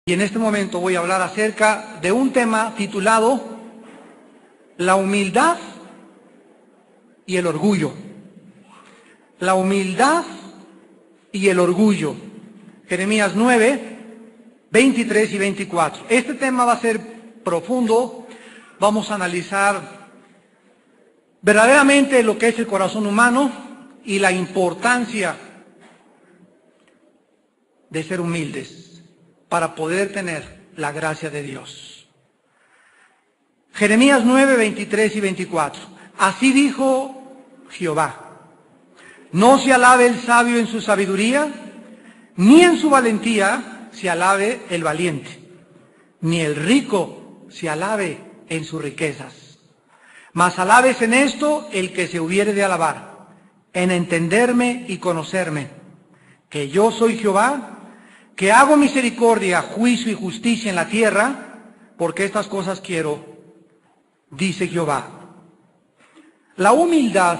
Y en este momento voy a hablar acerca de un tema titulado La humildad y el orgullo. La humildad y el orgullo. Jeremías 9, 23 y 24. Este tema va a ser profundo. Vamos a analizar verdaderamente lo que es el corazón humano y la importancia de ser humildes para poder tener la gracia de Dios. Jeremías 9, 23 y 24. Así dijo Jehová: no se alabe el sabio en su sabiduría, ni en su valentía se alabe el valiente, ni el rico se alabe en sus riquezas. Mas alabes en esto el que se hubiere de alabar, en entenderme y conocerme, que yo soy Jehová, que hago misericordia, juicio y justicia en la tierra, porque estas cosas quiero, dice Jehová. La humildad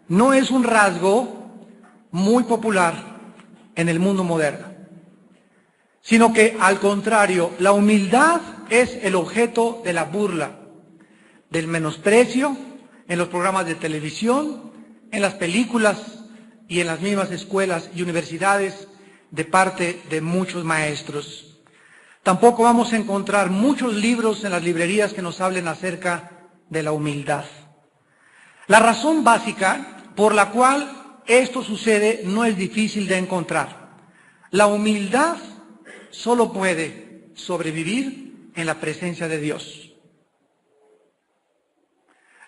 no es un rasgo muy popular en el mundo moderno, sino que al contrario, la humildad es el objeto de la burla, del menosprecio en los programas de televisión, en las películas y en las mismas escuelas y universidades de parte de muchos maestros. Tampoco vamos a encontrar muchos libros en las librerías que nos hablen acerca de la humildad. La razón básica por la cual esto sucede no es difícil de encontrar. La humildad solo puede sobrevivir en la presencia de Dios.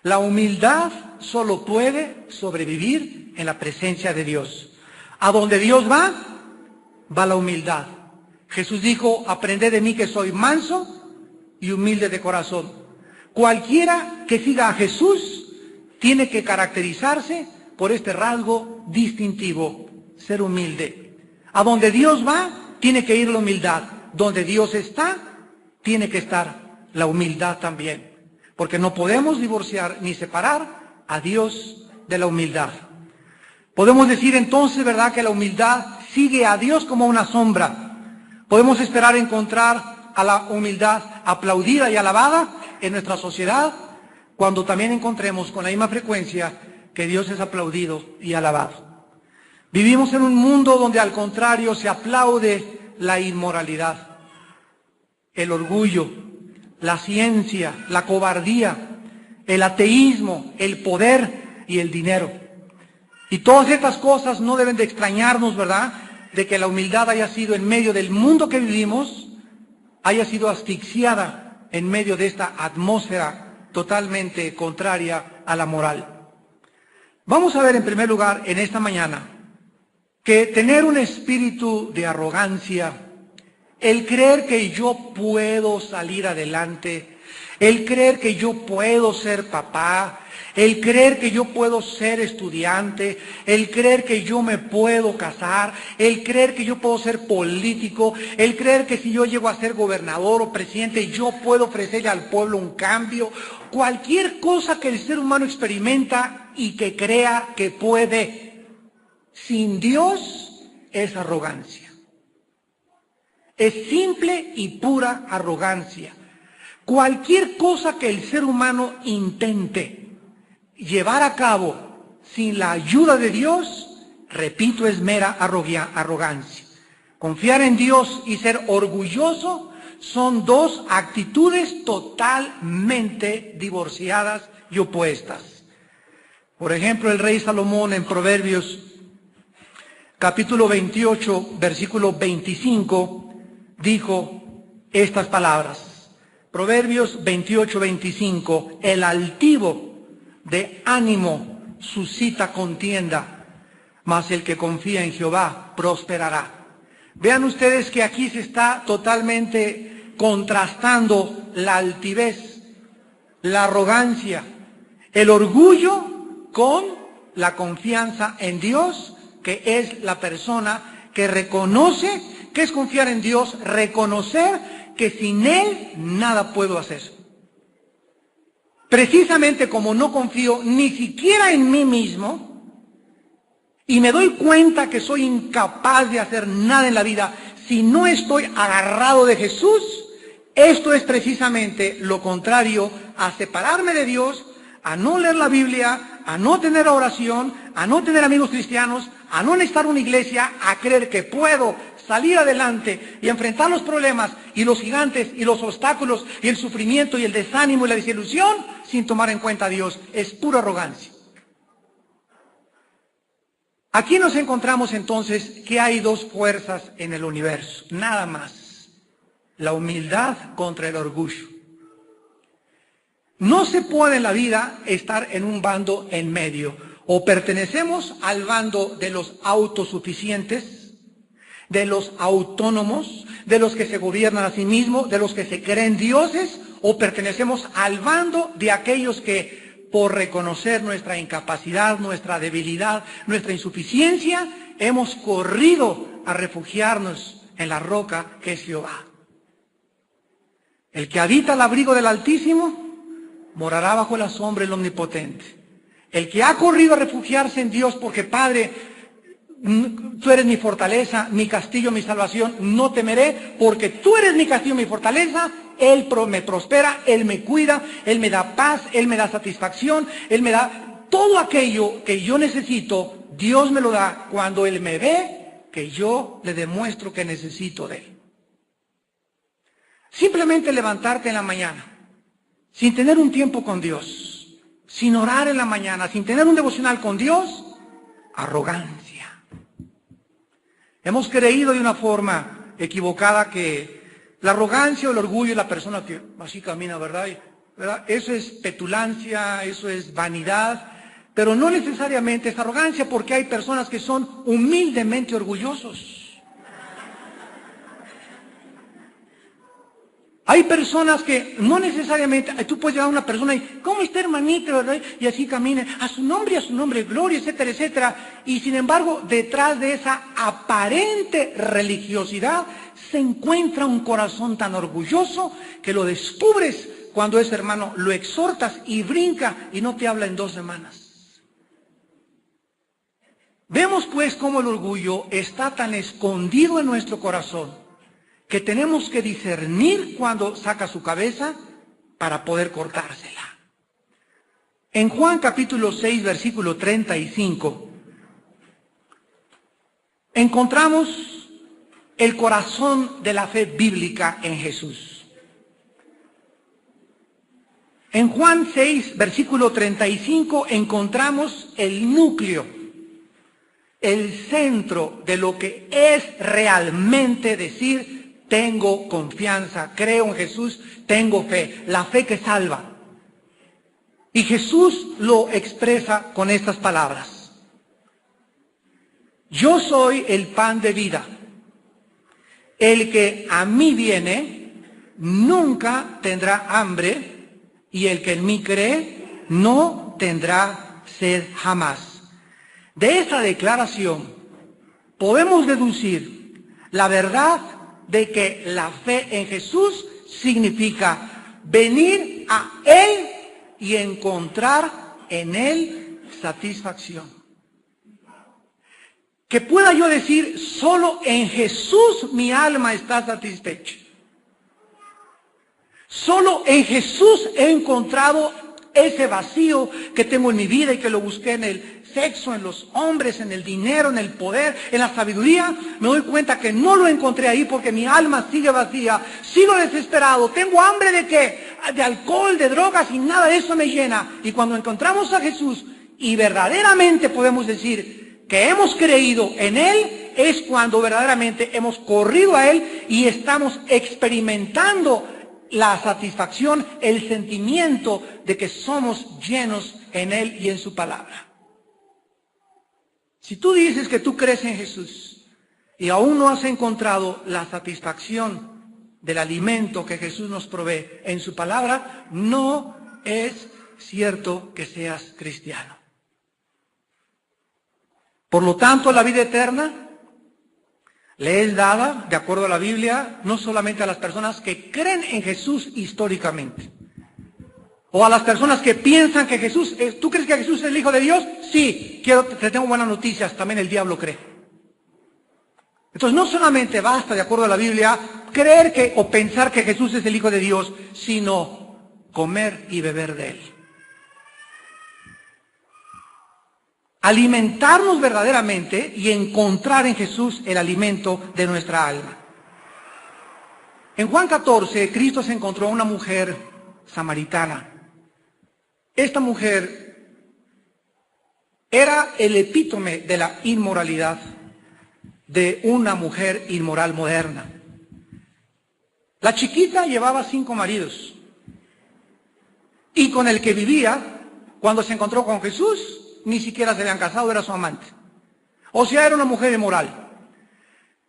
La humildad solo puede sobrevivir en la presencia de Dios. A donde Dios va la humildad. Jesús dijo: aprended de mí que soy manso y humilde de corazón. Cualquiera que siga a Jesús tiene que caracterizarse por este rasgo distintivo: ser humilde. A donde Dios va, tiene que ir la humildad. Donde Dios está, tiene que estar la humildad también. Porque no podemos divorciar ni separar a Dios de la humildad. Podemos decir entonces, ¿verdad?, que la humildad sigue a Dios como una sombra. Podemos esperar encontrar a la humildad aplaudida y alabada en nuestra sociedad, cuando también encontremos con la misma frecuencia que Dios es aplaudido y alabado. Vivimos en un mundo donde al contrario se aplaude la inmoralidad, el orgullo, la ciencia, la cobardía, el ateísmo, el poder y el dinero. Y todas estas cosas no deben de extrañarnos, ¿verdad?, de que la humildad haya sido en medio del mundo que vivimos, haya sido asfixiada en medio de esta atmósfera totalmente contraria a la moral. Vamos a ver en primer lugar en esta mañana que tener un espíritu de arrogancia, el creer que yo puedo salir adelante, el creer que yo puedo ser papá, el creer que yo puedo ser estudiante, el creer que yo me puedo casar, el creer que yo puedo ser político, el creer que si yo llego a ser gobernador o presidente, yo puedo ofrecerle al pueblo un cambio. Cualquier cosa que el ser humano experimenta y que crea que puede, sin Dios, es arrogancia. Es simple y pura arrogancia. Cualquier cosa que el ser humano intente llevar a cabo sin la ayuda de Dios, repito, es mera arrogancia. Confiar en Dios y ser orgulloso son dos actitudes totalmente divorciadas y opuestas. Por ejemplo, el rey Salomón en Proverbios capítulo 28, versículo 25, dijo estas palabras. Proverbios 28, 25, el altivo de ánimo suscita contienda, mas el que confía en Jehová prosperará. Vean ustedes que aquí se está totalmente contrastando la altivez, la arrogancia, el orgullo con la confianza en Dios, que es la persona que reconoce que es confiar en Dios, reconocer que sin Él nada puedo hacer. Precisamente como no confío ni siquiera en mí mismo y me doy cuenta que soy incapaz de hacer nada en la vida si no estoy agarrado de Jesús, esto es precisamente lo contrario a separarme de Dios, a no leer la Biblia, a no tener oración, a no tener amigos cristianos, a no necesitar una iglesia, a creer que puedo salir adelante y enfrentar los problemas y los gigantes y los obstáculos y el sufrimiento y el desánimo y la desilusión sin tomar en cuenta a Dios. Es pura arrogancia. Aquí nos encontramos entonces que hay dos fuerzas en el universo, nada más. La humildad contra el orgullo. No se puede en la vida estar en un bando en medio. O pertenecemos al bando de los autosuficientes, de los autónomos, de los que se gobiernan a sí mismos, de los que se creen dioses, o pertenecemos al bando de aquellos que, por reconocer nuestra incapacidad, nuestra debilidad, nuestra insuficiencia, hemos corrido a refugiarnos en la roca que es Jehová. El que habita al abrigo del Altísimo morará bajo la sombra del Omnipotente. El que ha corrido a refugiarse en Dios porque, Padre, tú eres mi fortaleza, mi castillo, mi salvación, no temeré, porque tú eres mi castillo, mi fortaleza. Él me prospera, Él me cuida, Él me da paz, Él me da satisfacción, Él me da todo aquello que yo necesito. Dios me lo da cuando Él me ve, que yo le demuestro que necesito de Él. Simplemente levantarte en la mañana, sin tener un tiempo con Dios, sin orar en la mañana, sin tener un devocional con Dios, arrogancia. Hemos creído de una forma equivocada que la arrogancia o el orgullo es la persona que así camina, ¿verdad? Eso es petulancia, eso es vanidad, pero no necesariamente es arrogancia, porque hay personas que son humildemente orgullosos. Hay personas que no necesariamente, tú puedes llevar a una persona y, ¿cómo está hermanito? ¿Verdad? Y así camine, a su nombre, gloria, etcétera, etcétera. Y sin embargo, detrás de esa aparente religiosidad, se encuentra un corazón tan orgulloso que lo descubres cuando ese hermano lo exhortas y brinca y no te habla en 2 semanas. Vemos pues cómo el orgullo está tan escondido en nuestro corazón, que tenemos que discernir cuando saca su cabeza para poder cortársela. En Juan capítulo 6, versículo 35, encontramos el corazón de la fe bíblica en Jesús. En Juan 6, versículo 35, encontramos el núcleo, el centro de lo que es realmente decir: tengo confianza, creo en Jesús, tengo fe, la fe que salva. Y Jesús lo expresa con estas palabras: yo soy el pan de vida. El que a mí viene nunca tendrá hambre, y el que en mí cree no tendrá sed jamás. De esta declaración podemos deducir la verdad de que la fe en Jesús significa venir a Él y encontrar en Él satisfacción. Que pueda yo decir, solo en Jesús mi alma está satisfecha. Solo en Jesús he encontrado ese vacío que tengo en mi vida y que lo busqué en el sexo, en los hombres, en el dinero, en el poder, en la sabiduría. Me doy cuenta que no lo encontré ahí porque mi alma sigue vacía, sigo desesperado, tengo hambre ¿de qué? De alcohol, de drogas, y nada de eso me llena. Y cuando encontramos a Jesús y verdaderamente podemos decir que hemos creído en Él, es cuando verdaderamente hemos corrido a Él y estamos experimentando la satisfacción, el sentimiento de que somos llenos en Él y en su palabra. Si tú dices que tú crees en Jesús y aún no has encontrado la satisfacción del alimento que Jesús nos provee en su palabra, no es cierto que seas cristiano. Por lo tanto, la vida eterna le es dada, de acuerdo a la Biblia, no solamente a las personas que creen en Jesús históricamente, o a las personas que piensan que Jesús, ¿tú crees que Jesús es el Hijo de Dios? Sí, te tengo buenas noticias, también el diablo cree. Entonces no solamente basta, de acuerdo a la Biblia, creer que o pensar que Jesús es el Hijo de Dios, sino comer y beber de Él. Alimentarnos verdaderamente y encontrar en Jesús el alimento de nuestra alma. En Juan 14, Cristo se encontró a una mujer samaritana. Esta mujer era el epítome de la inmoralidad de una mujer inmoral moderna. La chiquita llevaba 5 maridos y con el que vivía, cuando se encontró con Jesús, ni siquiera se habían casado, era su amante. O sea, era una mujer inmoral.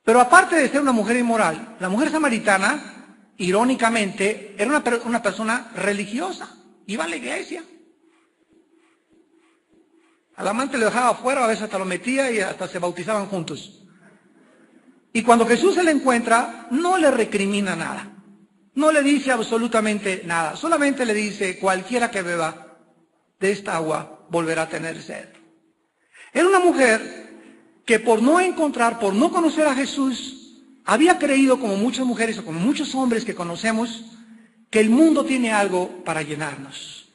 Pero aparte de ser una mujer inmoral, la mujer samaritana, irónicamente, era una persona religiosa, iba a la iglesia. Al amante le dejaba afuera, a veces hasta lo metía y hasta se bautizaban juntos. Y cuando Jesús se le encuentra, no le recrimina nada. No le dice absolutamente nada. Solamente le dice, cualquiera que beba de esta agua volverá a tener sed. Era una mujer que por no encontrar, por no conocer a Jesús, había creído, como muchas mujeres o como muchos hombres que conocemos, que el mundo tiene algo para llenarnos.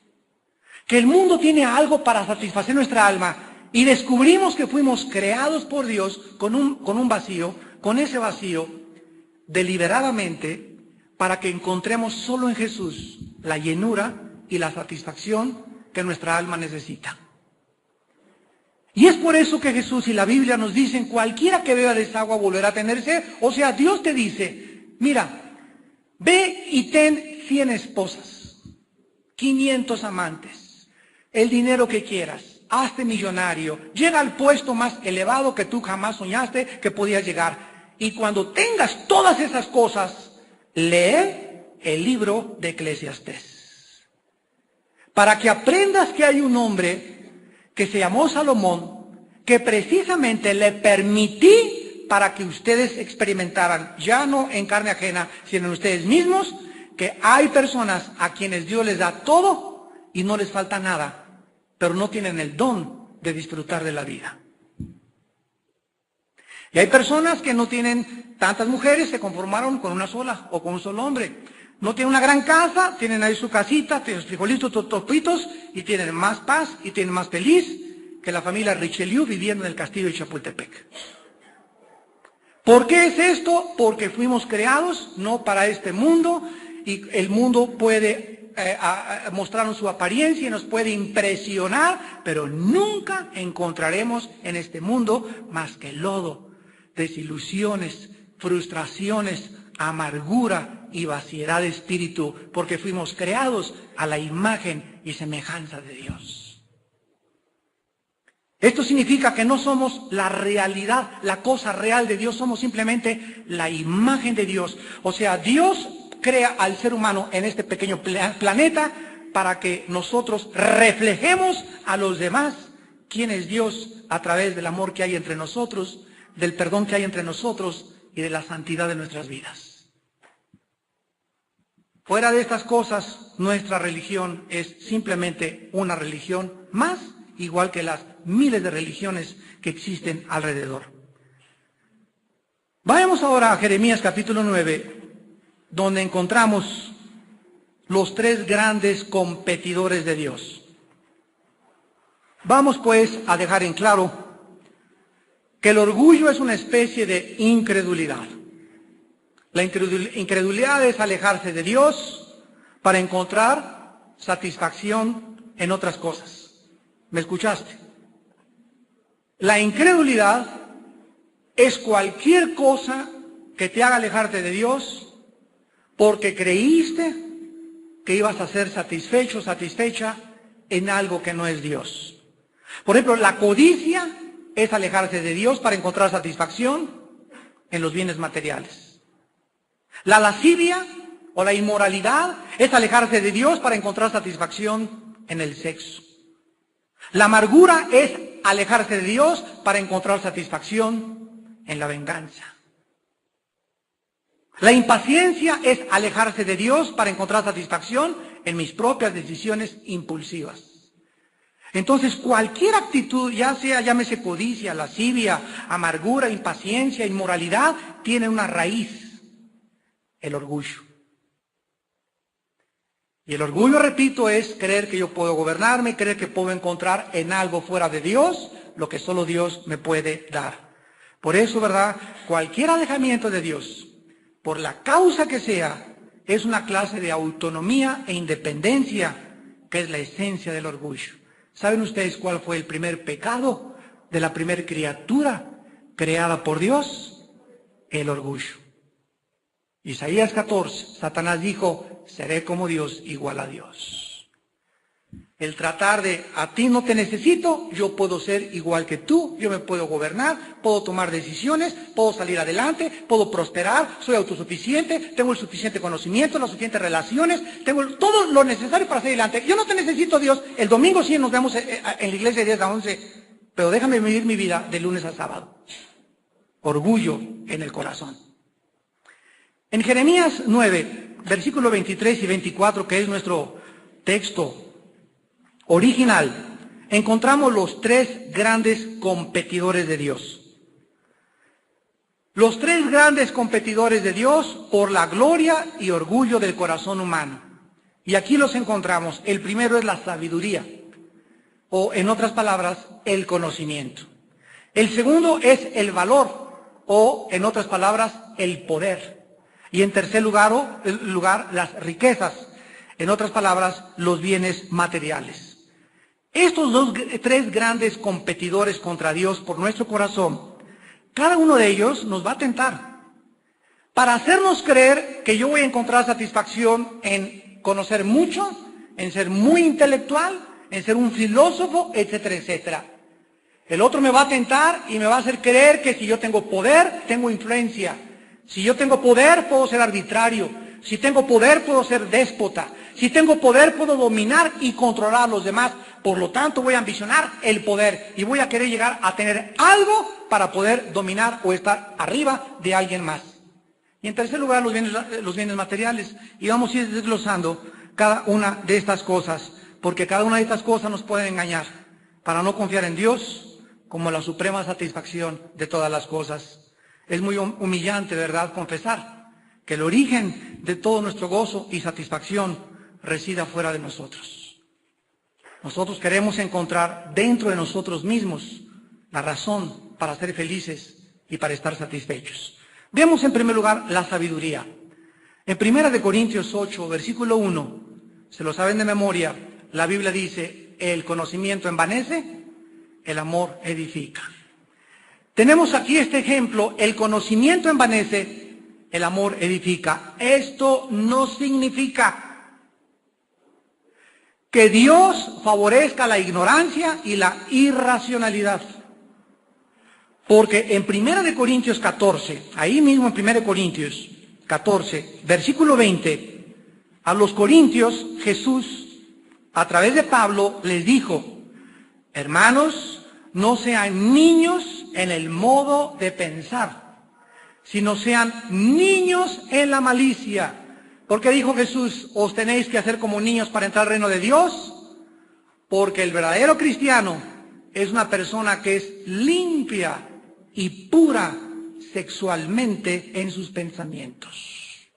Que el mundo tiene algo para satisfacer nuestra alma. Y descubrimos que fuimos creados por Dios con un vacío, con ese vacío, deliberadamente, para que encontremos solo en Jesús la llenura y la satisfacción que nuestra alma necesita. Y es por eso que Jesús y la Biblia nos dicen, cualquiera que beba de esa agua volverá a tener sed. O sea, Dios te dice, mira, ve y ten 100 esposas, 500 amantes, el dinero que quieras, hazte millonario, llega al puesto más elevado que tú jamás soñaste que podías llegar. Y cuando tengas todas esas cosas, lee el libro de Eclesiastés. Para que aprendas que hay un hombre que se llamó Salomón, que precisamente le permití para que ustedes experimentaran, ya no en carne ajena, sino en ustedes mismos, que hay personas a quienes Dios les da todo y no les falta nada, pero no tienen el don de disfrutar de la vida. Y hay personas que no tienen tantas mujeres, se conformaron con una sola o con un solo hombre. No tienen una gran casa, tienen ahí su casita, tienen sus frijolitos, topitos, y tienen más paz y tienen más feliz que la familia Richelieu viviendo en el castillo de Chapultepec. ¿Por qué es esto? Porque fuimos creados no para este mundo, y el mundo puede mostrarnos su apariencia y nos puede impresionar, pero nunca encontraremos en este mundo más que lodo, desilusiones, frustraciones, amargura y vaciedad de espíritu, porque fuimos creados a la imagen y semejanza de Dios. Esto significa que no somos la realidad, la cosa real de Dios, somos simplemente la imagen de Dios. O sea, Dios crea al ser humano en este pequeño planeta para que nosotros reflejemos a los demás quién es Dios a través del amor que hay entre nosotros, del perdón que hay entre nosotros y de la santidad de nuestras vidas. Fuera de estas cosas, nuestra religión es simplemente una religión más, igual que las miles de religiones que existen alrededor. Vayamos ahora a Jeremías capítulo 9, donde encontramos los 3 grandes competidores de Dios. Vamos pues a dejar en claro que el orgullo es una especie de incredulidad. La incredulidad es alejarse de Dios para encontrar satisfacción en otras cosas. ¿Me escuchaste? La incredulidad es cualquier cosa que te haga alejarte de Dios porque creíste que ibas a ser satisfecho, satisfecha en algo que no es Dios. Por ejemplo, la codicia es alejarse de Dios para encontrar satisfacción en los bienes materiales. La lascivia o la inmoralidad es alejarse de Dios para encontrar satisfacción en el sexo. La amargura es alejarse de Dios para encontrar satisfacción en la venganza. La impaciencia es alejarse de Dios para encontrar satisfacción en mis propias decisiones impulsivas. Entonces, cualquier actitud, ya sea, llámese codicia, lascivia, amargura, impaciencia, inmoralidad, tiene una raíz, el orgullo. Y el orgullo, repito, es creer que yo puedo gobernarme, creer que puedo encontrar en algo fuera de Dios lo que solo Dios me puede dar. Por eso, ¿verdad? Cualquier alejamiento de Dios, por la causa que sea, es una clase de autonomía e independencia, que es la esencia del orgullo. ¿Saben ustedes cuál fue el primer pecado de la primera criatura creada por Dios? El orgullo. Isaías 14, Satanás dijo, seré como Dios, igual a Dios. El tratar de, a ti no te necesito, yo puedo ser igual que tú, yo me puedo gobernar, puedo tomar decisiones, puedo salir adelante, puedo prosperar, soy autosuficiente, tengo el suficiente conocimiento, las suficientes relaciones, tengo todo lo necesario para salir adelante. Yo no te necesito, Dios. El domingo sí nos vemos en la iglesia de 10 a 11, pero déjame vivir mi vida de lunes a sábado. Orgullo en el corazón. En Jeremías 9, versículos 23 y 24, que es nuestro texto original, encontramos los tres grandes competidores de Dios. Los tres grandes competidores de Dios por la gloria y orgullo del corazón humano. Y aquí los encontramos. El primero es la sabiduría, o en otras palabras, el conocimiento. El segundo es el valor, o en otras palabras, el poder. Y en tercer lugar, las riquezas, en otras palabras, los bienes materiales. Estos tres grandes competidores contra Dios por nuestro corazón, cada uno de ellos nos va a tentar para hacernos creer que yo voy a encontrar satisfacción en conocer mucho, en ser muy intelectual, en ser un filósofo, etcétera, etcétera. El otro me va a tentar y me va a hacer creer que si yo tengo poder, tengo influencia. Si yo tengo poder, puedo ser arbitrario. Si tengo poder, puedo ser déspota. Si tengo poder, puedo dominar y controlar a los demás. Por lo tanto, voy a ambicionar el poder y voy a querer llegar a tener algo para poder dominar o estar arriba de alguien más. Y en tercer lugar, los bienes materiales. Y vamos a ir desglosando cada una de estas cosas, porque cada una de estas cosas nos puede engañar para no confiar en Dios como la suprema satisfacción de todas las cosas. Es muy humillante, ¿verdad?, confesar que el origen de todo nuestro gozo y satisfacción reside fuera de nosotros. Nosotros queremos encontrar dentro de nosotros mismos la razón para ser felices y para estar satisfechos. Veamos en primer lugar la sabiduría. En 1 Corintios 8, versículo 1, se lo saben de memoria, la Biblia dice, el conocimiento envanece, el amor edifica. Tenemos aquí este ejemplo, el conocimiento envanece, el amor edifica. Esto no significa que Dios favorezca la ignorancia y la irracionalidad. Porque en 1 Corintios 14, ahí mismo en 1 Corintios 14, versículo 20, a los corintios Jesús, a través de Pablo, les dijo, hermanos, no sean niños en el modo de pensar, sino sean niños en la malicia. ¿Por qué dijo Jesús, os tenéis que hacer como niños para entrar al reino de Dios? Porque el verdadero cristiano es una persona que es limpia y pura sexualmente en sus pensamientos.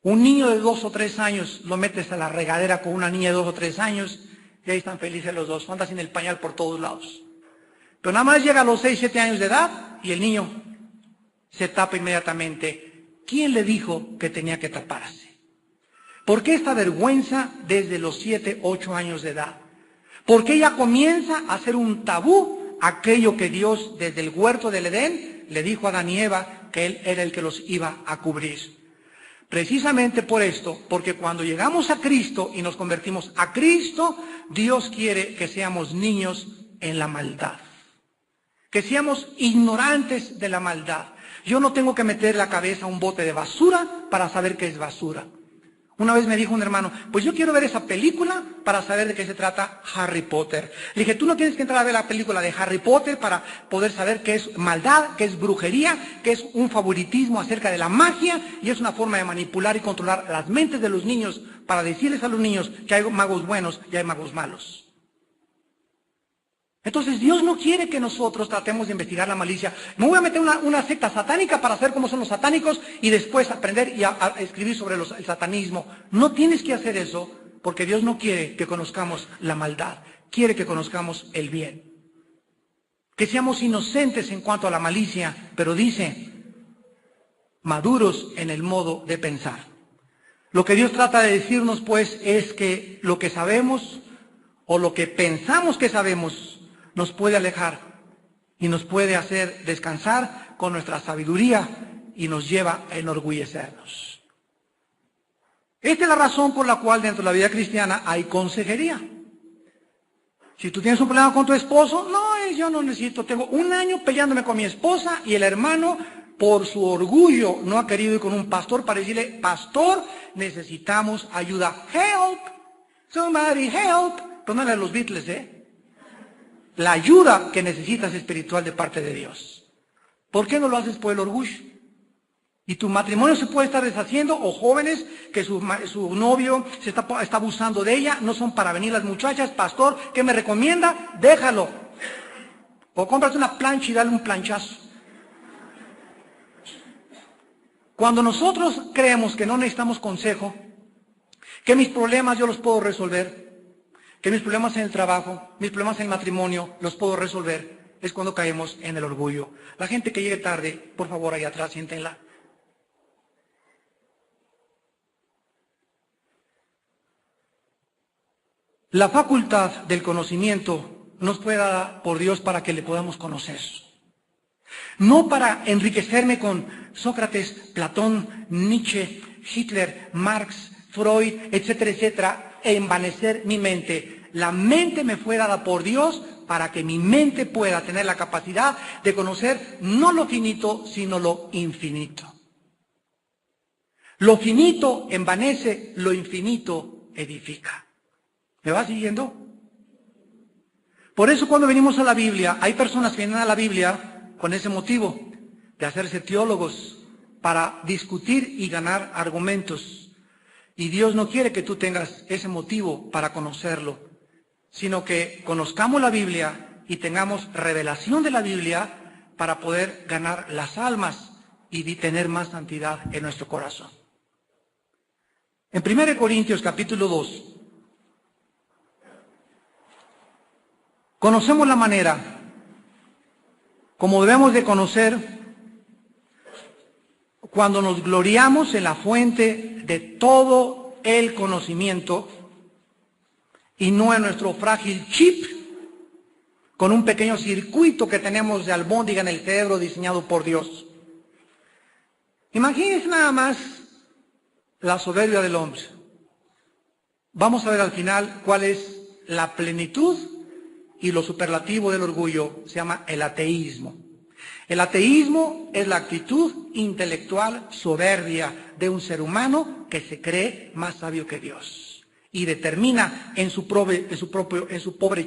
Un niño de 2 o 3 años lo metes a la regadera con una niña de 2 o 3 años y ahí están felices los dos, andan sin el pañal por todos lados. Pero nada más llega a los 6, 7 años de edad y el niño se tapa inmediatamente. ¿Quién le dijo que tenía que taparse? ¿Por qué esta vergüenza desde los 7, 8 años de edad? ¿Por qué ya comienza a ser un tabú aquello que Dios desde el huerto del Edén le dijo a Adán y Eva que Él era el que los iba a cubrir? Precisamente por esto, porque cuando llegamos a Cristo y nos convertimos a Cristo, Dios quiere que seamos niños en la maldad, que seamos ignorantes de la maldad. Yo no tengo que meter la cabeza a un bote de basura para saber qué es basura. Una vez me dijo un hermano, pues yo quiero ver esa película para saber de qué se trata Harry Potter. Le dije, tú no tienes que entrar a ver la película de Harry Potter para poder saber qué es maldad, qué es brujería, qué es un favoritismo acerca de la magia, y es una forma de manipular y controlar las mentes de los niños para decirles a los niños que hay magos buenos y hay magos malos. Entonces Dios no quiere que nosotros tratemos de investigar la malicia. Me voy a meter una secta satánica para saber cómo son los satánicos y después aprender y a escribir sobre el satanismo. No tienes que hacer eso porque Dios no quiere que conozcamos la maldad. Quiere que conozcamos el bien. Que seamos inocentes en cuanto a la malicia, pero dice, maduros en el modo de pensar. Lo que Dios trata de decirnos pues es que lo que sabemos o lo que pensamos que sabemos nos puede alejar y nos puede hacer descansar con nuestra sabiduría y nos lleva a enorgullecernos. Esta es la razón por la cual dentro de la vida cristiana hay consejería. Si tú tienes un problema con tu esposo, no, yo no necesito, tengo 1 año peleándome con mi esposa y el hermano por su orgullo no ha querido ir con un pastor para decirle, pastor, necesitamos ayuda. Help, somebody help. Póngale a los Beatles, La ayuda que necesitas espiritual de parte de Dios. ¿Por qué no lo haces por el orgullo? Y tu matrimonio se puede estar deshaciendo, o jóvenes que su novio se está abusando de ella, no son para venir las muchachas, pastor, ¿qué me recomienda? Déjalo. O cómprate una plancha y dale un planchazo. Cuando nosotros creemos que no necesitamos consejo, que mis problemas yo los puedo resolver, que mis problemas en el trabajo, mis problemas en el matrimonio, los puedo resolver, es cuando caemos en el orgullo. La gente que llegue tarde, por favor, ahí atrás, siéntenla. La facultad del conocimiento nos fue dada por Dios para que le podamos conocer. No para enriquecerme con Sócrates, Platón, Nietzsche, Hitler, Marx, Freud, etcétera, etcétera, e envanecer mi mente. La mente me fue dada por Dios para que mi mente pueda tener la capacidad de conocer no lo finito, sino lo infinito. Lo finito envanece, lo infinito edifica. ¿Me va siguiendo? Por eso cuando venimos a la Biblia, hay personas que vienen a la Biblia con ese motivo, de hacerse teólogos, para discutir y ganar argumentos. Y Dios no quiere que tú tengas ese motivo para conocerlo, sino que conozcamos la Biblia y tengamos revelación de la Biblia para poder ganar las almas y tener más santidad en nuestro corazón. En 1 Corintios capítulo 2, conocemos la manera como debemos de conocer cuando nos gloriamos en la fuente de todo el conocimiento y no en nuestro frágil chip con un pequeño circuito que tenemos de albóndiga en el cerebro diseñado por Dios. Imagínense nada más la soberbia del hombre. Vamos a ver al final cuál es la plenitud y lo superlativo del orgullo. Se llama el ateísmo. El ateísmo es la actitud intelectual soberbia de un ser humano que se cree más sabio que Dios. Y determina en su pobre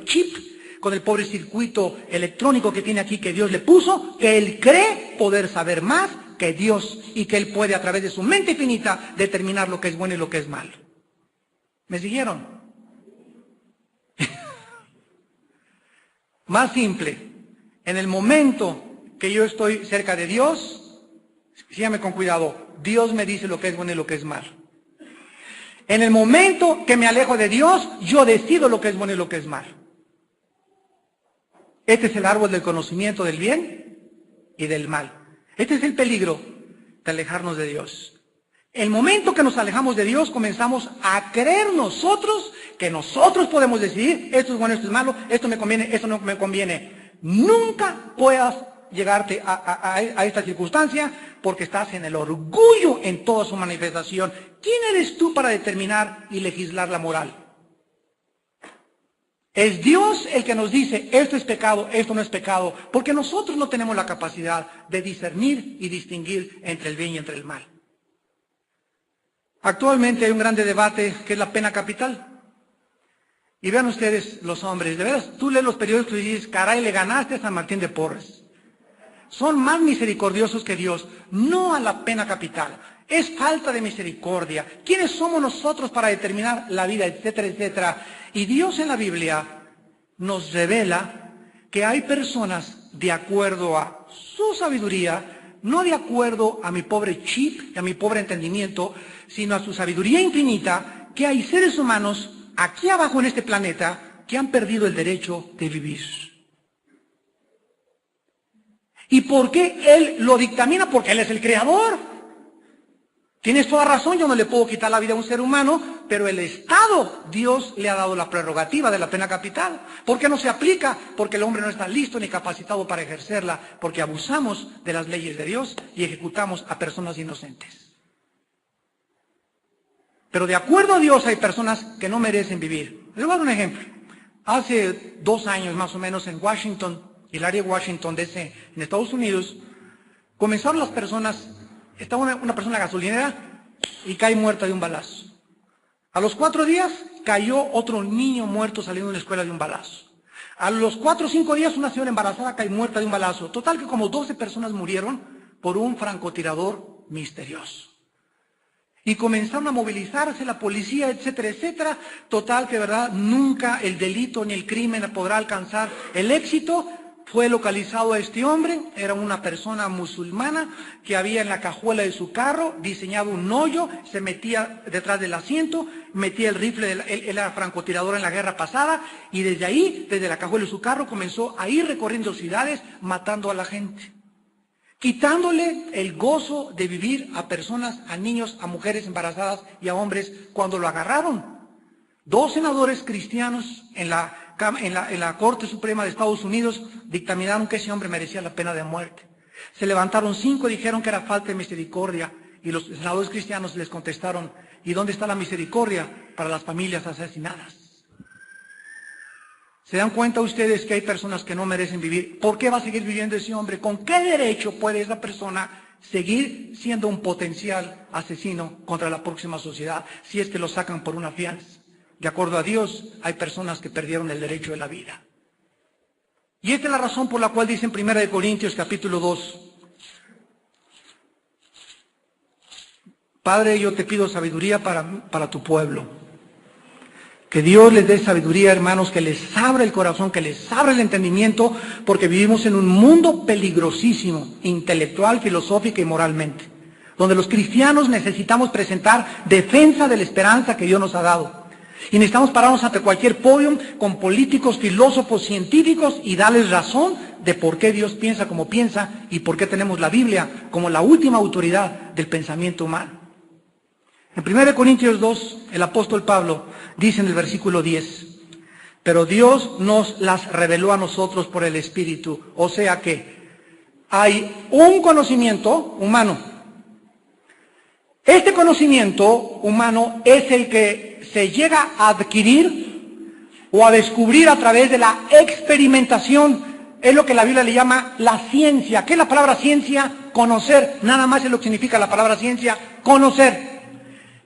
chip, con el pobre circuito electrónico que tiene aquí que Dios le puso, que él cree poder saber más que Dios y que él puede a través de su mente finita determinar lo que es bueno y lo que es malo. ¿Me siguieron? Más simple, en el momento que yo estoy cerca de Dios, síganme con cuidado, Dios me dice lo que es bueno y lo que es malo. En el momento que me alejo de Dios, yo decido lo que es bueno y lo que es malo. Este es el árbol del conocimiento del bien y del mal. Este es el peligro de alejarnos de Dios. El momento que nos alejamos de Dios, comenzamos a creer nosotros que nosotros podemos decidir, esto es bueno, esto es malo, esto me conviene, esto no me conviene. Nunca puedas llegarte a esta circunstancia porque estás en el orgullo en toda su manifestación. ¿Quién eres tú para determinar y legislar la moral? Es Dios el que nos dice, esto es pecado, esto no es pecado, porque nosotros no tenemos la capacidad de discernir y distinguir entre el bien y entre el mal. Actualmente hay un grande debate que es la pena capital. Y vean ustedes, los hombres, de veras, tú lees los periódicos y dices, caray, le ganaste a San Martín de Porres. Son más misericordiosos que Dios, no a la pena capital. Es falta de misericordia. ¿Quiénes somos nosotros para determinar la vida, etcétera, etcétera? Y Dios en la Biblia nos revela que hay personas de acuerdo a su sabiduría, no de acuerdo a mi pobre chip y a mi pobre entendimiento, sino a su sabiduría infinita, que hay seres humanos aquí abajo en este planeta que han perdido el derecho de vivir. ¿Y por qué Él lo dictamina? Porque Él es el creador. Tienes toda razón, yo no le puedo quitar la vida a un ser humano, pero el Estado, Dios le ha dado la prerrogativa de la pena capital. ¿Por qué no se aplica? Porque el hombre no está listo ni capacitado para ejercerla, porque abusamos de las leyes de Dios y ejecutamos a personas inocentes. Pero de acuerdo a Dios hay personas que no merecen vivir. Les voy a dar un ejemplo. Hace 2 años más o menos en Washington, el área de Washington DC, en Estados Unidos, comenzaron las personas, estaba una persona en la gasolinera y cae muerta de un balazo. A los 4 días cayó otro niño muerto saliendo de la escuela de un balazo. A los 4 o 5 días una señora embarazada cae muerta de un balazo. Total que como 12 personas murieron por un francotirador misterioso. Y comenzaron a movilizarse la policía, etcétera, etcétera. Total que, verdad, nunca el delito ni el crimen podrá alcanzar el éxito. Fue localizado a este hombre, era una persona musulmana que había en la cajuela de su carro diseñado un hoyo, se metía detrás del asiento, metía el rifle, él era francotirador en la guerra pasada, y desde ahí, desde la cajuela de su carro, comenzó a ir recorriendo ciudades matando a la gente, quitándole el gozo de vivir a personas, a niños, a mujeres embarazadas y a hombres cuando lo agarraron. 2 senadores cristianos en la Corte Suprema de Estados Unidos dictaminaron que ese hombre merecía la pena de muerte. Se levantaron 5 y dijeron que era falta de misericordia, y los senadores cristianos les contestaron, ¿y dónde está la misericordia para las familias asesinadas? ¿Se dan cuenta ustedes que hay personas que no merecen vivir? ¿Por qué va a seguir viviendo ese hombre? ¿Con qué derecho puede esa persona seguir siendo un potencial asesino contra la próxima sociedad si es que lo sacan por una fianza? De acuerdo a Dios, hay personas que perdieron el derecho de la vida. Y esta es la razón por la cual dice en 1 Corintios capítulo 2, Padre, yo te pido sabiduría para tu pueblo. Que Dios les dé sabiduría, hermanos, que les abra el corazón, que les abra el entendimiento, porque vivimos en un mundo peligrosísimo, intelectual, filosófica y moralmente, donde los cristianos necesitamos presentar defensa de la esperanza que Dios nos ha dado. Y necesitamos pararnos ante cualquier podium con políticos, filósofos, científicos y darles razón de por qué Dios piensa como piensa y por qué tenemos la Biblia como la última autoridad del pensamiento humano. En 1 Corintios 2, el apóstol Pablo dice en el versículo 10, pero Dios nos las reveló a nosotros por el Espíritu. O sea que hay un conocimiento humano. Este conocimiento humano es el que se llega a adquirir o a descubrir a través de la experimentación. Es lo que la Biblia le llama la ciencia. ¿Qué es la palabra ciencia? Conocer. Nada más es lo que significa la palabra ciencia, conocer.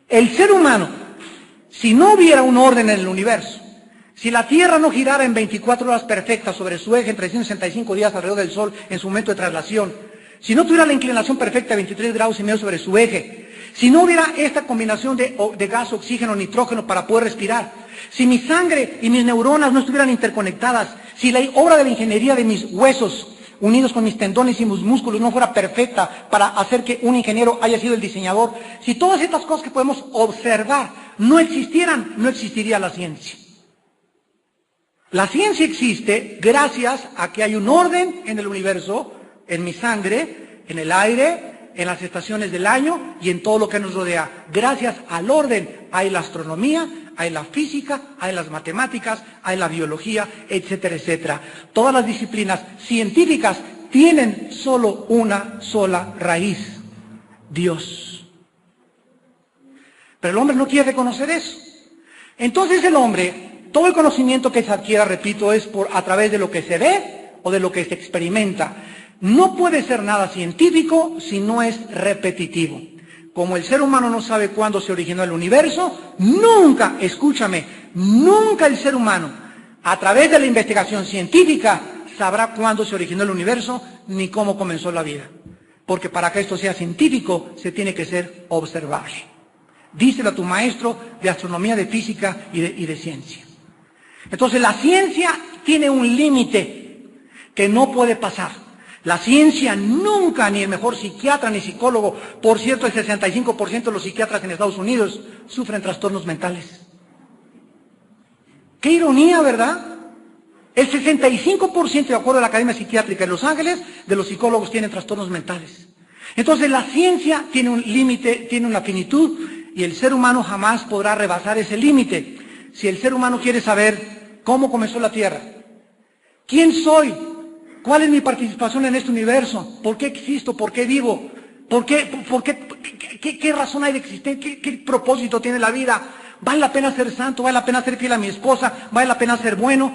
El ser humano, si no hubiera un orden en el universo, si la Tierra no girara en 24 horas perfectas sobre su eje en 365 días alrededor del Sol en su momento de traslación, si no tuviera la inclinación perfecta de 23 grados y medio sobre su eje, si no hubiera esta combinación de gas, oxígeno, nitrógeno para poder respirar, si mi sangre y mis neuronas no estuvieran interconectadas, si la obra de la ingeniería de mis huesos unidos con mis tendones y mis músculos no fuera perfecta para hacer que un ingeniero haya sido el diseñador, si todas estas cosas que podemos observar no existieran, no existiría la ciencia. La ciencia existe gracias a que hay un orden en el universo, en mi sangre, en el aire, en las estaciones del año y en todo lo que nos rodea. Gracias al orden hay la astronomía, hay la física, hay las matemáticas, hay la biología, etcétera, etcétera. Todas las disciplinas científicas tienen solo una sola raíz: Dios. Pero el hombre no quiere reconocer eso. Entonces el hombre, todo el conocimiento que se adquiera, repito, es a través de lo que se ve o de lo que se experimenta. No puede ser nada científico si no es repetitivo. como el ser humano no sabe cuándo se originó el universo, nunca, escúchame, nunca el ser humano, a través de la investigación científica, sabrá cuándo se originó el universo ni cómo comenzó la vida. Porque para que esto sea científico, se tiene que ser observable. Díselo a tu maestro de astronomía, de física y de ciencia. Entonces la ciencia tiene un límite que no puede pasar. La ciencia nunca, ni el mejor psiquiatra ni psicólogo, por cierto, el 65% de los psiquiatras en Estados Unidos sufren trastornos mentales. Qué ironía, ¿verdad? El 65%, de acuerdo a la Academia Psiquiátrica de Los Ángeles, de los psicólogos tienen trastornos mentales. Entonces la ciencia tiene un límite, tiene una finitud, y el ser humano jamás podrá rebasar ese límite. Si el ser humano quiere saber cómo comenzó la Tierra, quién soy, cuál es mi participación en este universo, por qué existo, por qué vivo, qué razón hay de existir, qué propósito tiene la vida, vale la pena ser santo, vale la pena ser fiel a mi esposa, vale la pena ser bueno,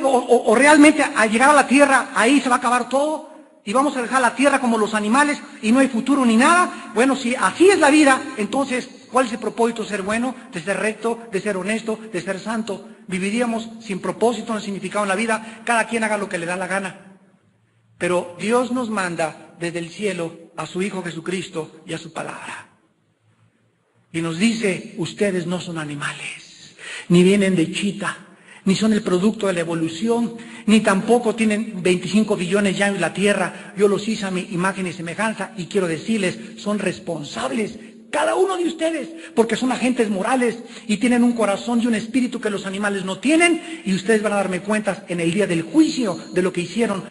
o realmente al llegar a la Tierra ahí se va a acabar todo y vamos a dejar la Tierra como los animales y no hay futuro ni nada. Bueno, si así es la vida, entonces ¿cuál es el propósito? Ser bueno, de ser recto, de ser honesto, de ser santo. Viviríamos sin propósito, no significado en la vida, cada quien haga lo que le da la gana. Pero Dios nos manda desde el cielo a su Hijo Jesucristo y a su palabra. Y nos dice, ustedes no son animales, ni vienen de chita, ni son el producto de la evolución, ni tampoco tienen 25 billones ya en la Tierra. Yo los hice a mi imagen y semejanza, y quiero decirles, son responsables, cada uno de ustedes, porque son agentes morales y tienen un corazón y un espíritu que los animales no tienen, y ustedes van a darme cuentas en el día del juicio de lo que hicieron.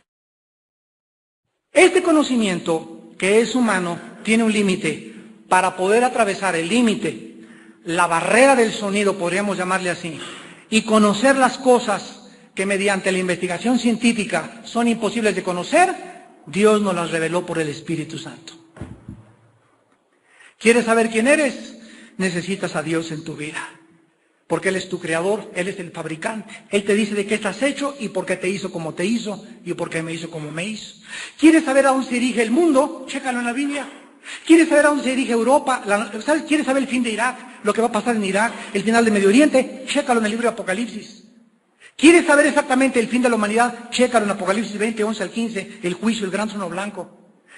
Este conocimiento, que es humano, tiene un límite. Para poder atravesar el límite, la barrera del sonido, podríamos llamarle así, y conocer las cosas que mediante la investigación científica son imposibles de conocer, Dios nos las reveló por el Espíritu Santo. ¿Quieres saber quién eres? Necesitas a Dios en tu vida, porque Él es tu creador, Él es el fabricante. Él te dice de qué estás hecho y por qué te hizo como te hizo y por qué me hizo como me hizo. ¿Quieres saber a dónde se dirige el mundo? Chécalo en la Biblia. ¿Quieres saber a dónde se dirige Europa? ¿Sabes? ¿Quieres saber el fin de Irak? Lo que va a pasar en Irak, el final de Medio Oriente, chécalo en el libro de Apocalipsis. ¿Quieres saber exactamente el fin de la humanidad? Chécalo en Apocalipsis 20, 11 al 15, el juicio, el gran trono blanco.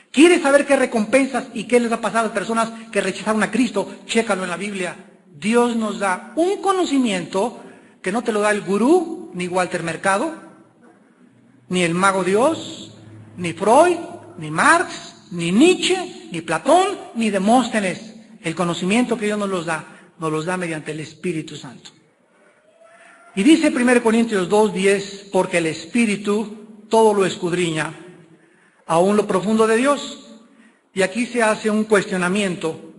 ¿Quieres saber qué recompensas y qué les va a pasar a las personas que rechazaron a Cristo? Chécalo en la Biblia. Dios nos da un conocimiento que no te lo da el gurú, ni Walter Mercado, ni el mago Dios, ni Freud, ni Marx, ni Nietzsche, ni Platón, ni Demóstenes. El conocimiento que Dios nos los da mediante el Espíritu Santo. Y dice 1 Corintios 2:10, porque el Espíritu todo lo escudriña, aún lo profundo de Dios. Y aquí se hace un cuestionamiento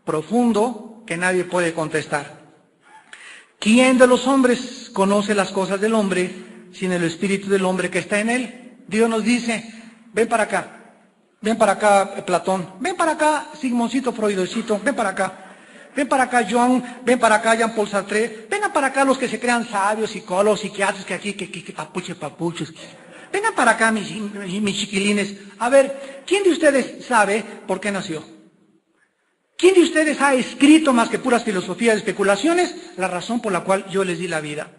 profundo que nadie puede contestar. ¿Quién de los hombres conoce las cosas del hombre, sino el Espíritu del hombre que está en él? Dios nos dice, ven para acá. Ven para acá, Platón. Ven para acá, Sigmoncito Freudcito. Ven para acá. Ven para acá, John. Ven para acá, Jean-Paul Sartre. Vengan para acá los que se crean sabios, psicólogos, psiquiatras, que aquí, que papuches. Vengan para acá, mis chiquilines. A ver, ¿quién de ustedes sabe por qué nació? ¿Quién de ustedes ha escrito, más que puras filosofías y especulaciones, la razón por la cual yo les di la vida?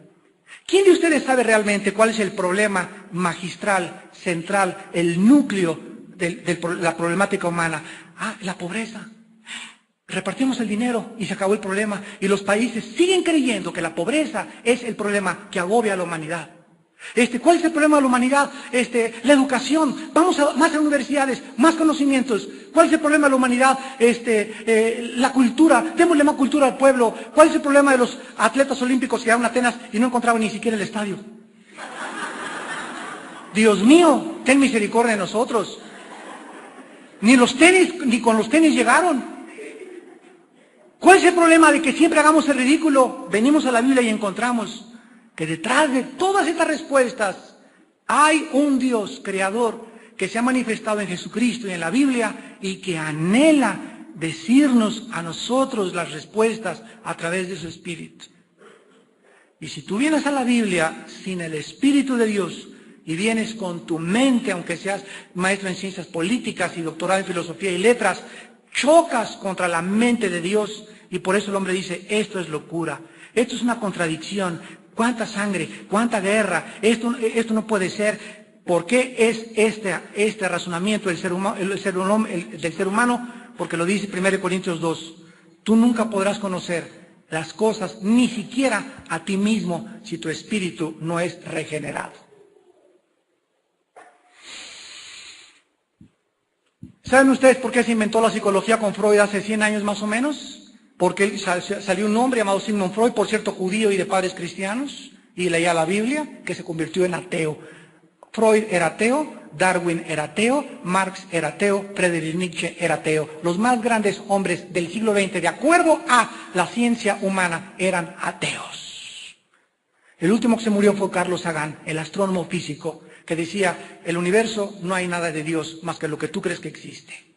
¿Quién de ustedes sabe realmente cuál es el problema magistral, central, el núcleo de la problemática humana? La pobreza. Repartimos el dinero y se acabó el problema. Y los países siguen creyendo que la pobreza es el problema que agobia a la humanidad. ¿Cuál es el problema de la humanidad? La educación. Vamos a más universidades, más conocimientos. ¿Cuál es el problema de la humanidad? La cultura. Démosle más cultura al pueblo. ¿Cuál es el problema de los atletas olímpicos que llegaron a Atenas y no encontraban ni siquiera el estadio? Dios mío, ten misericordia de nosotros. Ni con los tenis llegaron. ¿Cuál es el problema de que siempre hagamos el ridículo? Venimos a la Biblia y encontramos que detrás de todas estas respuestas hay un Dios creador que se ha manifestado en Jesucristo y en la Biblia y que anhela decirnos a nosotros las respuestas a través de su Espíritu. Y si tú vienes a la Biblia sin el Espíritu de Dios y vienes con tu mente, aunque seas maestro en ciencias políticas y doctorado en filosofía y letras, chocas contra la mente de Dios y por eso el hombre dice, esto es locura, esto es una contradicción, cuánta sangre, cuánta guerra, esto no puede ser. ¿Por qué es este razonamiento del ser humano? Porque lo dice 1 Corintios 2, tú nunca podrás conocer las cosas, ni siquiera a ti mismo, si tu espíritu no es regenerado. ¿Saben ustedes por qué se inventó la psicología con Freud hace 100 años más o menos? Porque salió un hombre llamado Sigmund Freud, por cierto judío y de padres cristianos, y leía la Biblia, que se convirtió en ateo. Freud era ateo, Darwin era ateo, Marx era ateo, Friedrich Nietzsche era ateo. Los más grandes hombres del siglo XX, de acuerdo a la ciencia humana, eran ateos. El último que se murió fue Carl Sagan, el astrónomo físico, que decía, el universo no hay nada de Dios más que lo que tú crees que existe.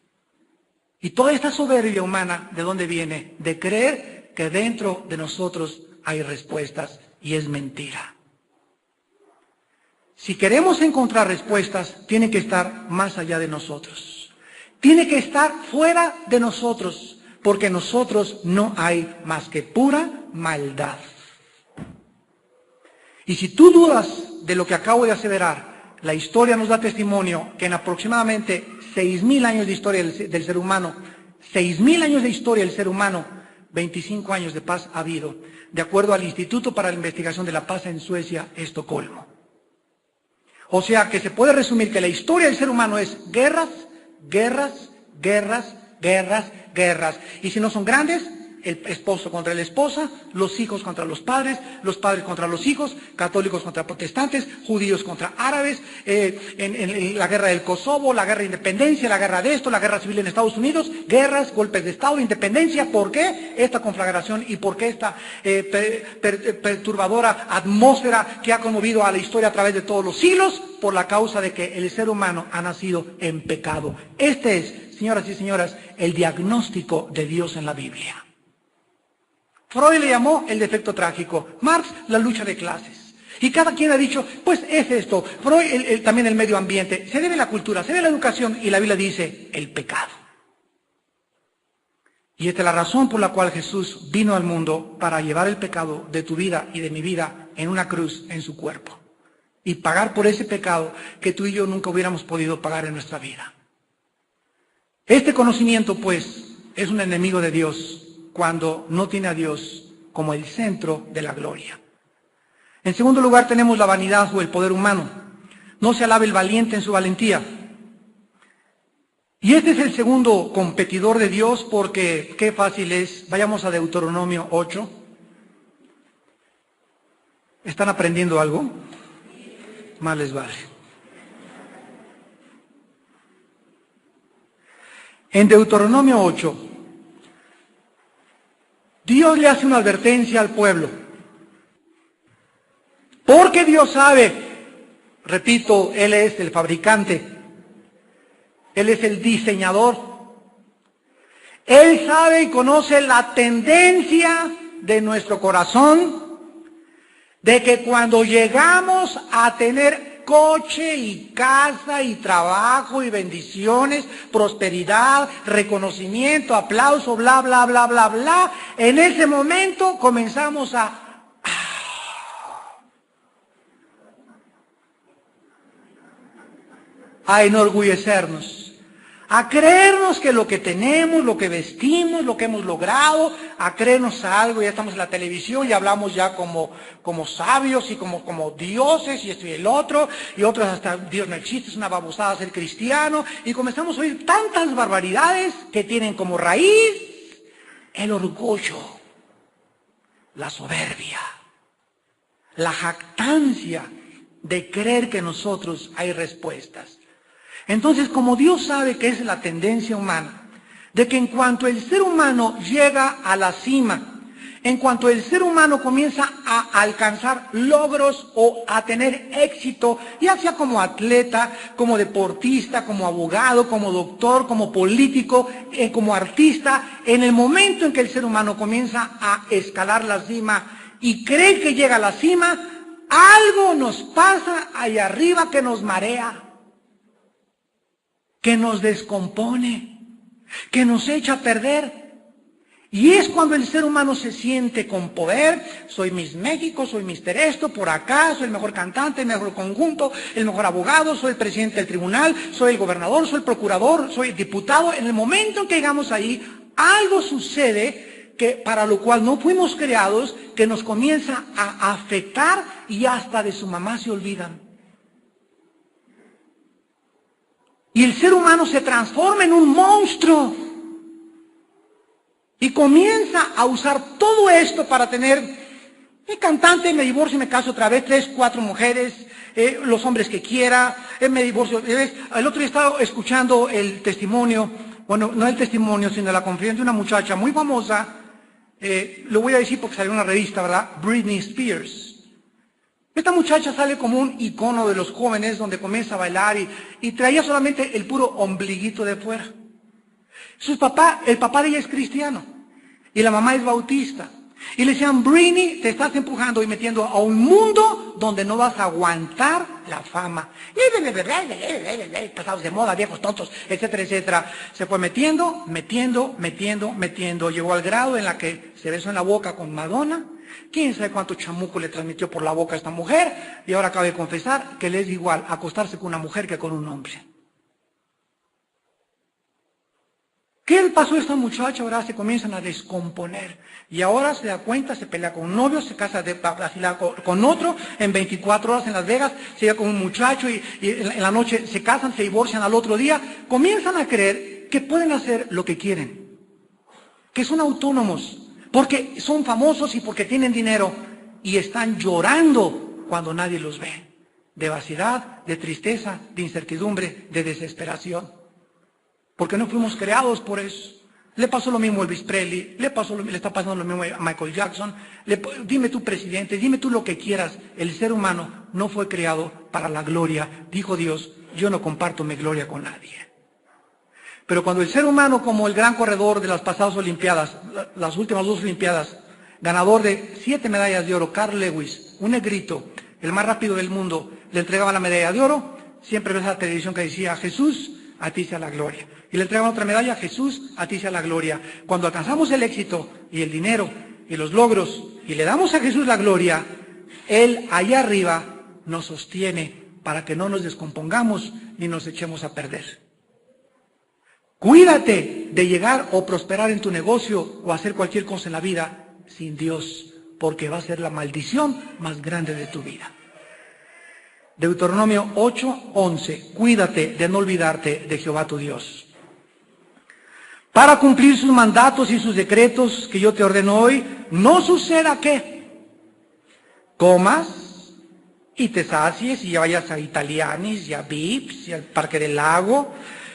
Y toda esta soberbia humana, ¿de dónde viene? De creer que dentro de nosotros hay respuestas, y es mentira. Si queremos encontrar respuestas, tiene que estar más allá de nosotros. Tiene que estar fuera de nosotros, porque en nosotros no hay más que pura maldad. Y si tú dudas de lo que acabo de aseverar, la historia nos da testimonio que en aproximadamente 6.000 años de historia del ser humano, 6.000 años de historia del ser humano, 25 años de paz ha habido, de acuerdo al Instituto para la Investigación de la Paz en Suecia, Estocolmo. O sea que se puede resumir que la historia del ser humano es guerras, guerras, guerras, guerras, guerras. Y si no son grandes, el esposo contra la esposa, los hijos contra los padres contra los hijos, católicos contra protestantes, judíos contra árabes, en la guerra del Kosovo, la guerra de independencia, la guerra de esto, la guerra civil en Estados Unidos, guerras, golpes de Estado, independencia. ¿Por qué esta conflagración y por qué esta perturbadora atmósfera que ha conmovido a la historia a través de todos los siglos? Por la causa de que el ser humano ha nacido en pecado. Este es, señoras y señores, el diagnóstico de Dios en la Biblia. Freud le llamó el defecto trágico, Marx la lucha de clases. Y cada quien ha dicho, pues es esto. Freud también el medio ambiente, se debe a la cultura, se debe a la educación, y la Biblia dice el pecado. Y esta es la razón por la cual Jesús vino al mundo, para llevar el pecado de tu vida y de mi vida en una cruz en su cuerpo. Y pagar por ese pecado que tú y yo nunca hubiéramos podido pagar en nuestra vida. Este conocimiento, pues, es un enemigo de Dios cuando no tiene a Dios como el centro de la gloria. En segundo lugar tenemos la vanidad o el poder humano. No se alabe el valiente en su valentía. Y este es el segundo competidor de Dios, porque qué fácil es. Vayamos a Deuteronomio 8. ¿Están aprendiendo algo? Más les vale. En Deuteronomio 8, Dios le hace una advertencia al pueblo. Porque Dios sabe, repito, Él es el fabricante, Él es el diseñador. Él sabe y conoce la tendencia de nuestro corazón, de que cuando llegamos a tener coche y casa y trabajo y bendiciones, prosperidad, reconocimiento, aplauso, bla, bla, bla, bla, bla, en ese momento comenzamos a enorgullecernos, a creernos que lo que tenemos, lo que vestimos, lo que hemos logrado, a creernos algo, ya estamos en la televisión y hablamos ya como sabios y como dioses y esto y el otro, y otros hasta Dios no existe, es una babosada ser cristiano, y comenzamos a oír tantas barbaridades que tienen como raíz el orgullo, la soberbia, la jactancia de creer que en nosotros hay respuestas. Entonces, como Dios sabe que es la tendencia humana, de que en cuanto el ser humano llega a la cima, en cuanto el ser humano comienza a alcanzar logros o a tener éxito, ya sea como atleta, como deportista, como abogado, como doctor, como político, como artista, en el momento en que el ser humano comienza a escalar la cima y cree que llega a la cima, algo nos pasa allá arriba que nos marea, que nos descompone. que nos echa a perder. Y es cuando el ser humano se siente con poder. Soy Miss México, soy Mister Esto, por acá, soy el mejor cantante, el mejor conjunto, el mejor abogado, soy el presidente del tribunal, soy el gobernador, soy el procurador, soy el diputado. En el momento en que llegamos ahí, algo sucede que para lo cual no fuimos creados, que nos comienza a afectar y hasta de su mamá se olvidan. Y el ser humano se transforma en un monstruo. Y comienza a usar todo esto para tener, mi cantante, me divorcio y me caso otra vez, 3, 4 mujeres, los hombres que quiera, me divorcio. El otro día estaba escuchando el testimonio, bueno, no el testimonio, sino la conferencia de una muchacha muy famosa, lo voy a decir porque salió en una revista, ¿verdad? Britney Spears. Esta muchacha sale como un icono de los jóvenes donde comienza a bailar y traía solamente el puro ombliguito de fuera. El papá de ella es cristiano y la mamá es bautista. Y le decían, Britney, te estás empujando y metiendo a un mundo donde no vas a aguantar la fama. Pasados de moda, viejos tontos, etcétera, etcétera. Se fue metiendo. Llegó al grado en la que se besó en la boca con Madonna. Quién sabe cuánto chamuco le transmitió por la boca a esta mujer. Y ahora acaba de confesar que le es igual acostarse con una mujer que con un hombre. ¿Qué le pasó a esta muchacha? Ahora se comienzan a descomponer. Y ahora se da cuenta, se pelea con un novio, se casa con otro, en 24 horas en Las Vegas, se llega con un muchacho y en la noche se casan, se divorcian al otro día. Comienzan a creer que pueden hacer lo que quieren, que son autónomos, porque son famosos y porque tienen dinero. Y están llorando cuando nadie los ve. De vacidad, de tristeza, de incertidumbre, de desesperación. Porque no fuimos creados por eso. Le pasó lo mismo a Elvis Presley, le está pasando lo mismo a Michael Jackson. Dime tú, presidente, dime tú lo que quieras. El ser humano no fue creado para la gloria. Dijo Dios, yo no comparto mi gloria con nadie. Pero cuando el ser humano, como el gran corredor de las pasadas Olimpiadas, las últimas 2 Olimpiadas, ganador de 7 medallas de oro, Carl Lewis, un negrito, el más rápido del mundo, le entregaba la medalla de oro, siempre ves la televisión que decía, Jesús, a ti sea la gloria. Y le entregan otra medalla, Jesús, a ti sea la gloria. Cuando alcanzamos el éxito y el dinero y los logros y le damos a Jesús la gloria, Él allá arriba nos sostiene para que no nos descompongamos ni nos echemos a perder. Cuídate de llegar o prosperar en tu negocio o hacer cualquier cosa en la vida sin Dios, porque va a ser la maldición más grande de tu vida. Deuteronomio 8:11, cuídate de no olvidarte de Jehová tu Dios. Para cumplir sus mandatos y sus decretos que yo te ordeno hoy, no suceda que comas y te sacies y vayas a Italianis y a Vips y al Parque del Lago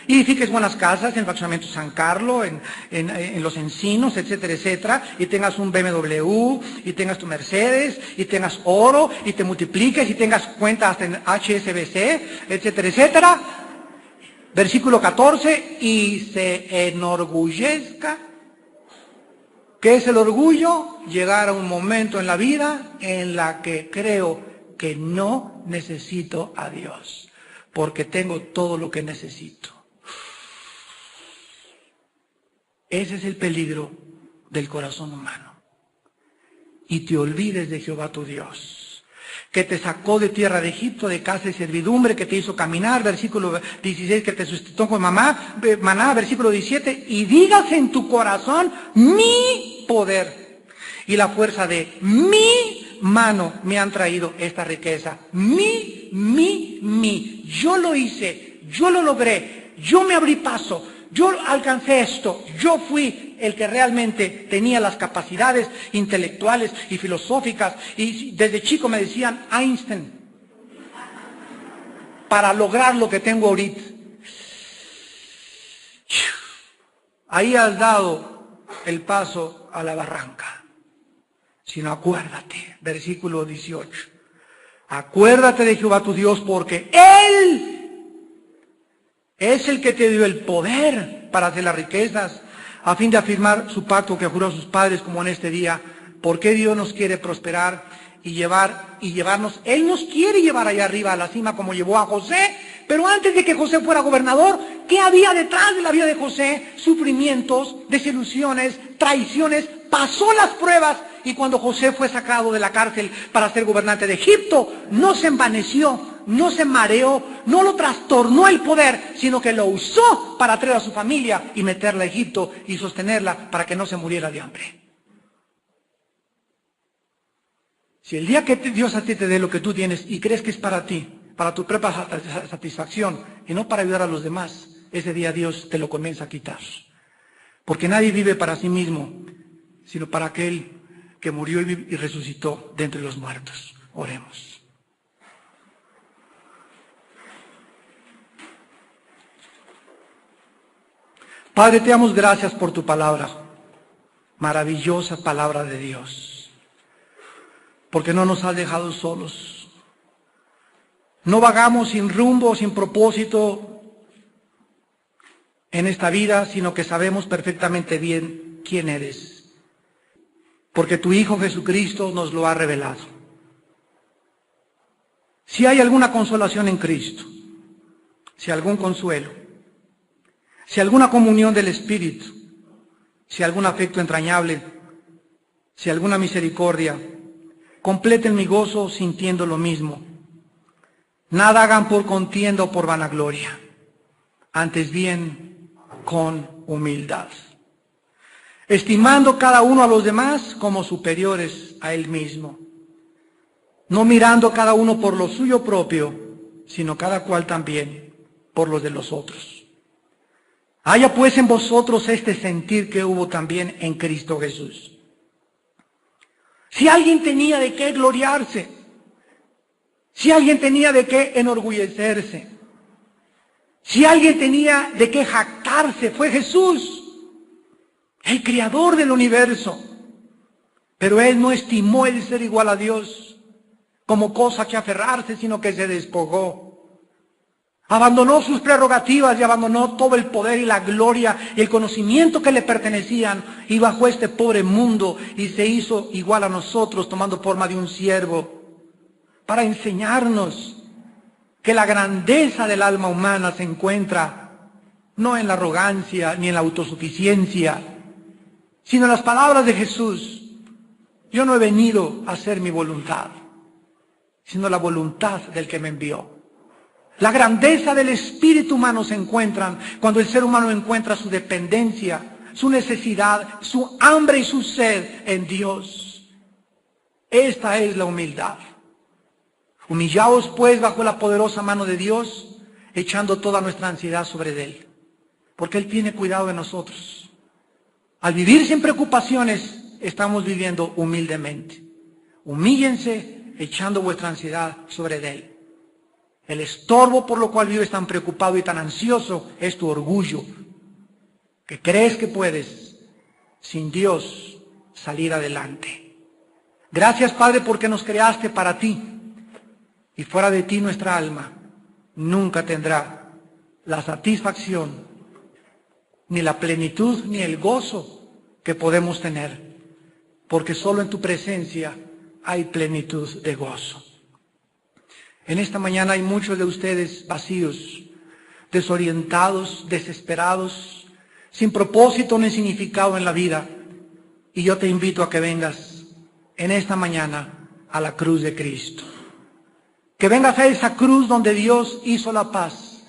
y edifiques buenas casas en el fraccionamiento San Carlos, en Los Encinos, etcétera, etcétera, y tengas un BMW, y tengas tu Mercedes, y tengas oro, y te multipliques, y tengas cuenta hasta en HSBC, etcétera, etcétera. Versículo 14, y se enorgullezca. ¿Qué es el orgullo? Llegar a un momento en la vida en la que creo que no necesito a Dios, porque tengo todo lo que necesito. Ese es el peligro del corazón humano. Y te olvides de Jehová tu Dios, que te sacó de tierra de Egipto, de casa de servidumbre, que te hizo caminar, versículo 16, que te sustentó con maná, versículo 17, y digas en tu corazón, mi poder y la fuerza de mi mano me han traído esta riqueza. Yo lo hice, yo lo logré, yo me abrí paso, yo alcancé esto, yo fui el que realmente tenía las capacidades intelectuales y filosóficas, y desde chico me decían Einstein, para lograr lo que tengo ahorita. Ahí has dado el paso a la barranca. Sino acuérdate, versículo 18, acuérdate de Jehová tu Dios, porque Él es el que te dio el poder para hacer las riquezas, a fin de afirmar su pacto que juró a sus padres como en este día. Porque Dios nos quiere prosperar y llevarnos. Él nos quiere llevar allá arriba a la cima como llevó a José, Pero antes de que José fuera gobernador, ¿qué había detrás de la vida de José? Sufrimientos, desilusiones, traiciones. Pasó las pruebas y cuando José fue sacado de la cárcel para ser gobernante de Egipto, no se envaneció, no se mareó, no lo trastornó el poder, sino que lo usó para traer a su familia y meterla a Egipto y sostenerla para que no se muriera de hambre. Si el día que Dios a ti te dé lo que tú tienes y crees que es para ti, para tu propia satisfacción y no para ayudar a los demás, ese día Dios te lo comienza a quitar. Porque nadie vive para sí mismo, sino para aquel que murió y resucitó de entre los muertos. Oremos. Padre, te damos gracias por tu palabra, maravillosa palabra de Dios, porque no nos has dejado solos. No vagamos sin rumbo, sin propósito en esta vida, sino que sabemos perfectamente bien quién eres, porque tu Hijo Jesucristo nos lo ha revelado. Si hay alguna consolación en Cristo, si algún consuelo, si alguna comunión del Espíritu, si algún afecto entrañable, si alguna misericordia, completen mi gozo sintiendo lo mismo. Nada hagan por contienda o por vanagloria, antes bien con humildad, estimando cada uno a los demás como superiores a él mismo, no mirando cada uno por lo suyo propio, sino cada cual también por los de los otros. Haya pues en vosotros este sentir que hubo también en Cristo Jesús. Si alguien tenía de qué gloriarse, si alguien tenía de qué enorgullecerse, si alguien tenía de qué jactarse, fue Jesús, el creador del universo. Pero él no estimó el ser igual a Dios como cosa que aferrarse, sino que se despojó. Abandonó sus prerrogativas y abandonó todo el poder y la gloria y el conocimiento que le pertenecían y bajó a este pobre mundo y se hizo igual a nosotros tomando forma de un siervo para enseñarnos que la grandeza del alma humana se encuentra no en la arrogancia ni en la autosuficiencia, sino en las palabras de Jesús. Yo no he venido a hacer mi voluntad, sino la voluntad del que me envió. La grandeza del espíritu humano se encuentra cuando el ser humano encuentra su dependencia, su necesidad, su hambre y su sed en Dios. Esta es la humildad. Humillaos pues bajo la poderosa mano de Dios, echando toda nuestra ansiedad sobre Él, porque Él tiene cuidado de nosotros. Al vivir sin preocupaciones, estamos viviendo humildemente. Humíllense echando vuestra ansiedad sobre Él. El estorbo por lo cual vives tan preocupado y tan ansioso es tu orgullo, que crees que puedes, sin Dios, salir adelante. Gracias, Padre, porque nos creaste para ti, y fuera de ti nuestra alma nunca tendrá la satisfacción, ni la plenitud, ni el gozo que podemos tener, porque solo en tu presencia hay plenitud de gozo. En esta mañana hay muchos de ustedes vacíos, desorientados, desesperados, sin propósito ni significado en la vida. Y yo te invito a que vengas en esta mañana a la cruz de Cristo. Que vengas a esa cruz donde Dios hizo la paz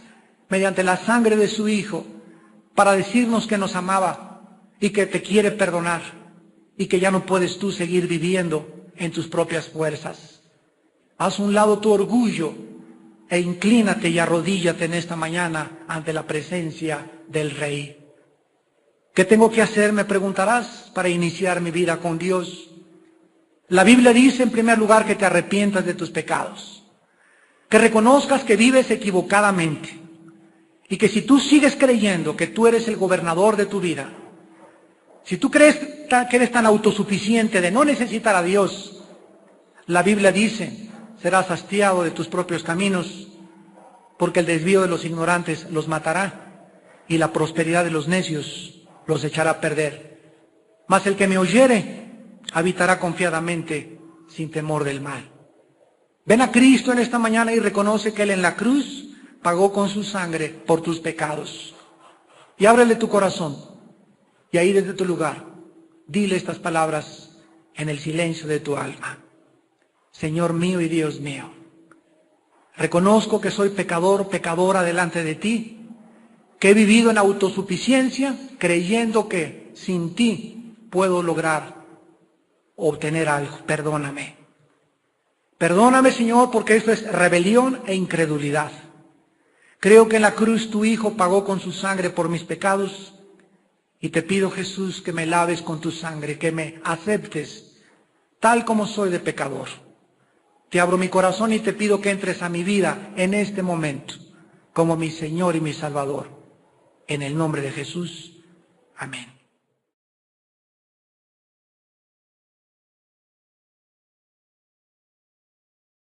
mediante la sangre de su Hijo para decirnos que nos amaba y que te quiere perdonar y que ya no puedes tú seguir viviendo en tus propias fuerzas. Haz a un lado tu orgullo e inclínate y arrodíllate en esta mañana ante la presencia del Rey. ¿Qué tengo que hacer, me preguntarás, para iniciar mi vida con Dios? La Biblia dice en primer lugar que te arrepientas de tus pecados, que reconozcas que vives equivocadamente y que si tú sigues creyendo que tú eres el gobernador de tu vida, si tú crees que eres tan autosuficiente de no necesitar a Dios, la Biblia dice: serás hastiado de tus propios caminos, porque el desvío de los ignorantes los matará, y la prosperidad de los necios los echará a perder. Mas el que me oyere, habitará confiadamente, sin temor del mal. Ven a Cristo en esta mañana y reconoce que Él en la cruz pagó con su sangre por tus pecados. Y ábrele tu corazón. Y ahí desde tu lugar, dile estas palabras en el silencio de tu alma. Señor mío y Dios mío, reconozco que soy pecador, pecadora delante de ti, que he vivido en autosuficiencia, creyendo que sin ti puedo lograr obtener algo. Perdóname. Perdóname, Señor, porque esto es rebelión e incredulidad. Creo que en la cruz tu Hijo pagó con su sangre por mis pecados y te pido, Jesús, que me laves con tu sangre, que me aceptes tal como soy de pecador. Te abro mi corazón y te pido que entres a mi vida en este momento como mi Señor y mi Salvador. En el nombre de Jesús. Amén.